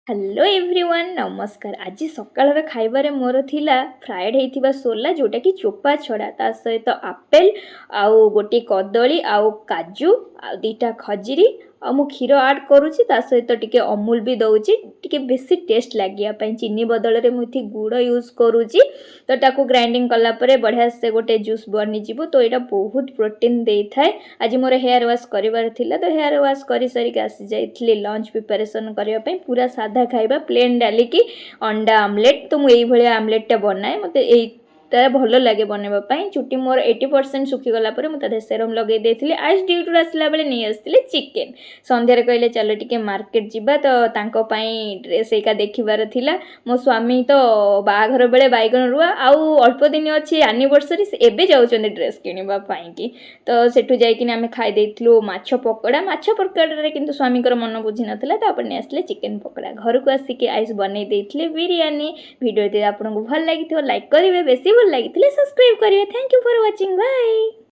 Hello everyone नमस्कार। आज सकाळ खाइबारे मोर थिला फ्राइड होइथिबा सोला जोटा कि चोपा छड़ा ता सहित आपेल आउ गोटे कदली आउ काजू आ दीटा खजूरी आ मु क्षीर ऐड करूची ता सहित टिके अमूल भी दउची टिके बेसी टेस्ट लागिया पई चीनी बदल रे मुथि गुड़ यूज करूची। तो ताको ग्राइंडिंग कला परे बढ़िया से गोटे जूस बनी जीवो। तो एटा बहुत प्रोटीन देई थाए। आज मोर हेयर वाश करिवार थिला तो हेयर वाश करि सारी के आसी जाइथिली लंच प्रिपरेशन करिया पई पूरा साधा खाइबा प्लेन डाली की अंडा आमलेट। तो मुझे ये आमलेट टा बनाए मत भल लगे बनवाई। चुटी मोर 80% सुखीगला मुझे सेरम लगे देती। आज ड्यूटी आसला बेले नहीं आसती चिकेन संध्यारे कहले चलो टिके मार्केट जीवा तो ड्रेस एका देखिबार थिला। मो स्वामी तो बाघर बेले बैगन रुआ आउ अल्प दिन अच्छी एनिवर्सरी एबे जाउछन्ते ड्रेस किनिबा पई की। तो सेठु जाइकिन आमे खाइ देइथलु माछ पकोड़ा रे किंतु स्वामीकर मन बुझी नथिला तो आपण आसले चिकेन पकोड़ा। घर को आसिके आइस बनै देइथले बिरयानी। वीडियो यदि आपको भल लागिथिबो लाइक करिवे, बेसी भल लागिथिले सब्सक्राइब करिवे। Thank you for watching, bye.